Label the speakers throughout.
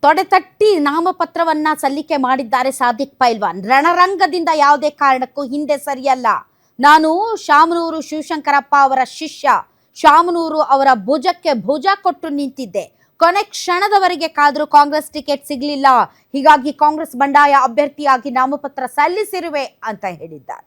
Speaker 1: ತೊಡೆತಟ್ಟಿ ನಾಮಪತ್ರವನ್ನ ಸಲ್ಲಿಕೆ ಮಾಡಿದ್ದಾರೆ ಸಾದಿಕ್ ಪೈಲ್ವಾನ್. ರಣರಂಗದಿಂದ ಯಾವುದೇ ಕಾರಣಕ್ಕೂ ಹಿಂದೆ ಸರಿಯಲ್ಲ. ನಾನು ಶಾಮನೂರು ಶಿವಶಂಕರಪ್ಪ ಅವರ ಶಿಷ್ಯ. ಶಾಮನೂರು ಅವರ ಭುಜಕ್ಕೆ ಭುಜ ಕೊಟ್ಟು ನಿಂತಿದ್ದೆ. ಕೊನೆ ಕ್ಷಣದವರೆಗೆ ಕಾದರೂ ಕಾಂಗ್ರೆಸ್ ಟಿಕೆಟ್ ಸಿಗಲಿಲ್ಲ. ಹೀಗಾಗಿ ಕಾಂಗ್ರೆಸ್ ಬಂಡಾಯ ಅಭ್ಯರ್ಥಿಯಾಗಿ ನಾಮಪತ್ರ ಸಲ್ಲಿಸಿರುವೆ ಅಂತ ಹೇಳಿದ್ದಾರೆ.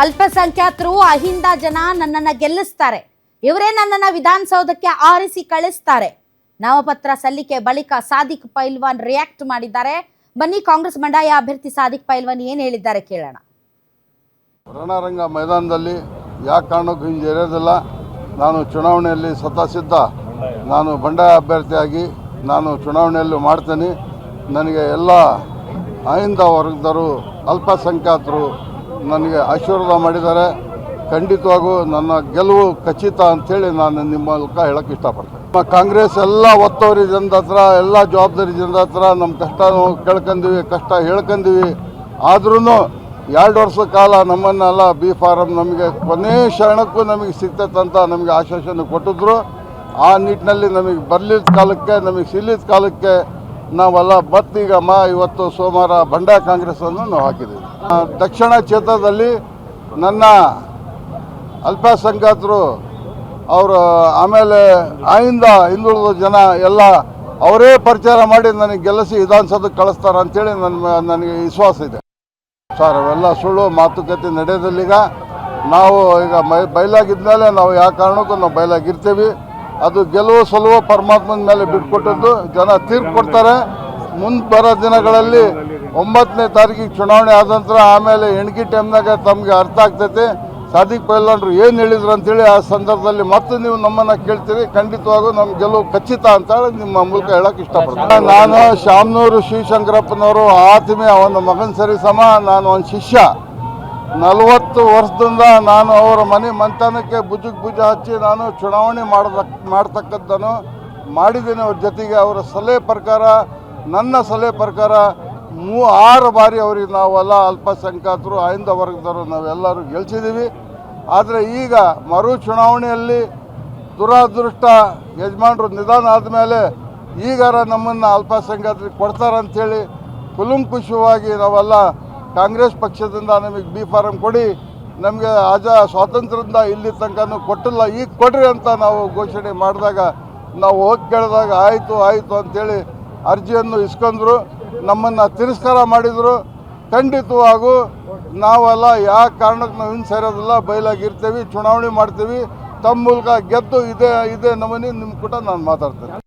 Speaker 1: ಅಲ್ಪಸಂಖ್ಯಾತರು ಅಹಿಂದ ಜನ ನನ್ನನ್ನು ಗೆಲ್ಲಿಸ್ತಾರೆ, ಇವರೇ ನನ್ನನ್ನು ವಿಧಾನಸೌಧಕ್ಕೆ ಆರಿಸಿ ಕಳಿಸ್ತಾರೆ. ನಾಮಪತ್ರ ಸಲ್ಲಿಕೆ ಬಳಿಕ ಸಾದಿಕ್ ಪೈಲ್ವಾನ್ ರಿಯಾಕ್ಟ್ ಮಾಡಿದ್ದಾರೆ. ಬನ್ನಿ ಕಾಂಗ್ರೆಸ್ ಬಂಡಾಯ ಅಭ್ಯರ್ಥಿ ಸಾದಿಕ್ ಪೈಲ್ವಾನ್ ಏನು ಹೇಳಿದ್ದಾರೆ ಕೇಳೋಣ.
Speaker 2: ರಣರಂಗ ಮೈದಾನದಲ್ಲಿ ಯಾವ ಕಾರಣಕ್ಕೂ ಹಿಂಜರಿಯೋದಿಲ್ಲ. ನಾನು ಚುನಾವಣೆಯಲ್ಲಿ ಸ್ವತಃಸಿದ್ಧ. ನಾನು ಬಂಡಾಯ ಅಭ್ಯರ್ಥಿಯಾಗಿ ನಾನು ಚುನಾವಣೆಯಲ್ಲೂ ಮಾಡ್ತೇನೆ. ನನಗೆ ಎಲ್ಲ ಅಹಿಂದ ವರ್ಗದವರು ಅಲ್ಪಸಂಖ್ಯಾತರು ನನಗೆ ಆಶೀರ್ವಾದ ಮಾಡಿದ್ದಾರೆ. ಖಂಡಿತವಾಗೂ ನನ್ನ ಗೆಲುವು ಖಚಿತ ಅಂಥೇಳಿ ನಾನು ನಿಮ್ಮ ಮೂಲಕ ಹೇಳೋಕ್ಕೆ ಇಷ್ಟಪಡ್ತೇನೆ. ಕಾಂಗ್ರೆಸ್ ಎಲ್ಲ ಒತ್ತುವರಿ ಜನದ ಹತ್ರ, ಎಲ್ಲ ಜವಾಬ್ದಾರಿ ಜನದ ಹತ್ರ ನಮ್ಮ ಕಷ್ಟ ಕೇಳ್ಕೊಂಡ್ವಿ, ಕಷ್ಟ ಹೇಳ್ಕೊಂಡ್ವಿ. ಆದ್ರೂ 2 ವರ್ಷ ಕಾಲ ನಮ್ಮನ್ನೆಲ್ಲ ಬಿ ಫಾರಂ ನಮಗೆ ಕೊನೆ ಕ್ಷಣಕ್ಕೂ ನಮಗೆ ಸಿಗ್ತೈತಂತ ನಮಗೆ ಆಶ್ವಾಸನೆ ಕೊಟ್ಟಿದ್ರು. ಆ ನಿಟ್ಟಿನಲ್ಲಿ ನಮಗೆ ಬರಲಿದ್ದ ಕಾಲಕ್ಕೆ, ನಮಗೆ ಸಿಲ್ಲಿದ ಕಾಲಕ್ಕೆ ನಾವೆಲ್ಲ ಬತ್ತೀಗ ಇವತ್ತು ಸೋಮವಾರ ಬಂಡಾಯ ಕಾಂಗ್ರೆಸ್ಸನ್ನು ನಾವು ಹಾಕಿದ್ದೀವಿ. ದಕ್ಷಿಣ ಕ್ಷೇತ್ರದಲ್ಲಿ ನನ್ನ ಅಲ್ಪಸಂಖ್ಯಾತರು ಅವರು, ಆಮೇಲೆ ಆಯಿಂದ ಹಿಂದುಳಿದ ಜನ ಎಲ್ಲ ಅವರೇ ಪ್ರಚಾರ ಮಾಡಿ ನನಗೆ ಗೆಲ್ಲಿಸಿ ವಿಧಾನಸೌಧಕ್ಕೆ ಕಳಿಸ್ತಾರೆ ಅಂಥೇಳಿ ನನಗೆ ವಿಶ್ವಾಸ ಇದೆ. ಸರ್, ಅವೆಲ್ಲ ಸುಳ್ಳು ಮಾತುಕತೆ ನಡೆಯೋದಿಲ್ಲೀಗ. ನಾವು ಈಗ ಬಯಲಾಗಿದ್ಮೇಲೆ ನಾವು ಯಾವ ಕಾರಣಕ್ಕೂ ನಾವು ಬಯಲಾಗಿರ್ತೀವಿ. ಅದು ಗೆಲುವು ಸಲುವು ಪರಮಾತ್ಮನ ಮೇಲೆ ಬಿಟ್ಕೊಟ್ಟದ್ದು. ಜನ ತೀರ್ಪು ಕೊಡ್ತಾರೆ. ಮುಂದೆ ಬರೋ ದಿನಗಳಲ್ಲಿ 9ನೇ ತಾರೀಕಿಗೆ ಚುನಾವಣೆ ಆದ ನಂತರ ಆಮೇಲೆ ಎಣ್ಗಿ ಟೈಮ್ನಾಗ ತಮಗೆ ಅರ್ಥ ಆಗ್ತೈತೆ ಸಾದಿಕ್ ಪೈಲ್ವಾನ್ರು ಏನು ಹೇಳಿದ್ರು ಅಂತೇಳಿ. ಆ ಸಂದರ್ಭದಲ್ಲಿ ಮತ್ತೆ ನೀವು ನಮ್ಮನ್ನು ಕೇಳ್ತೀರಿ. ಖಂಡಿತವಾಗೂ ನಮ್ಮ ಗೆಲುವು ಖಚಿತ ಅಂತ ಹೇಳಿ ನಿಮ್ಮ ಮೂಲಕ ಹೇಳೋಕೆ ಇಷ್ಟಪಡ್ತೀನಿ. ನಾನು ಶಾಮನೂರು ಶಿವಶಂಕರಪ್ಪನವರು ಆತ್ಮೀಯ, ಅವನ ಮಗನ ಸರಿ ಸಮ. ನಾನು ಒಂದು ಶಿಷ್ಯ. 40 ವರ್ಷದಿಂದ ನಾನು ಅವರ ಮನೆ ಮಂತನಕ್ಕೆ ಭುಜಕ್ಕೆ ಭುಜ ಹಚ್ಚಿ ನಾನು ಚುನಾವಣೆ ಮಾಡ್ತಕ್ಕದ್ದನ್ನು ಮಾಡಿದ್ದೀನಿ. ಅವ್ರ ಜೊತೆಗೆ ಅವರ ಸಲಹೆ ಪ್ರಕಾರ, ನನ್ನ ಸಲಹೆ ಪ್ರಕಾರ 6 ಬಾರಿ ಅವ್ರಿಗೆ ನಾವೆಲ್ಲ ಅಲ್ಪಸಂಖ್ಯಾತರು ಅಹಿಂದ ವರ್ಗದವರು ನಾವೆಲ್ಲರೂ ಗೆಲ್ಸಿದ್ದೀವಿ. ಆದರೆ ಈಗ ಮರು ಚುನಾವಣೆಯಲ್ಲಿ ದುರಾದೃಷ್ಟ ಯಜಮಾನರು ನಿಧಾನ ಆದಮೇಲೆ ಈಗಾರ ನಮ್ಮನ್ನು ಅಲ್ಪಸಂಖ್ಯಾತರಿಗೆ ಕೊಡ್ತಾರಂಥೇಳಿ ಕುಲಂಕುಷವಾಗಿ ನಾವೆಲ್ಲ ಕಾಂಗ್ರೆಸ್ ಪಕ್ಷದಿಂದ ನಮಗೆ ಬಿ ಫಾರಂ ಕೊಡಿ, ನಮಗೆ ಸ್ವಾತಂತ್ರ್ಯದಿಂದ ಇಲ್ಲಿ ತನಕ ಕೊಟ್ಟಿಲ್ಲ, ಈಗ ಕೊಡ್ರಿ ಅಂತ ನಾವು ಘೋಷಣೆ ಮಾಡಿದಾಗ ನಾವು ಹೋಗಿ ಕೇಳಿದಾಗ ಆಯಿತು ಅಂಥೇಳಿ ಅರ್ಜಿಯನ್ನು ಇಸ್ಕೊಂಡ್ರು. ನಮ್ಮನ್ನು ತಿರಸ್ಕಾರ ಮಾಡಿದರು. ಖಂಡಿತವಾಗೂ ನಾವೆಲ್ಲ ಯಾವ ಕಾರಣಕ್ಕೆ ನಾವು ಹಿಂದೆ ಸೇರೋದಿಲ್ಲ, ಬಯಲಾಗಿರ್ತೀವಿ, ಚುನಾವಣೆ ಮಾಡ್ತೀವಿ. ತಮ್ಮ ಮೂಲಕ ಗೆದ್ದು ಇದೇ ನಮೂನಿ ನಿಮ್ಮ ಕೂಡ ನಾನು ಮಾತಾಡ್ತೇನೆ.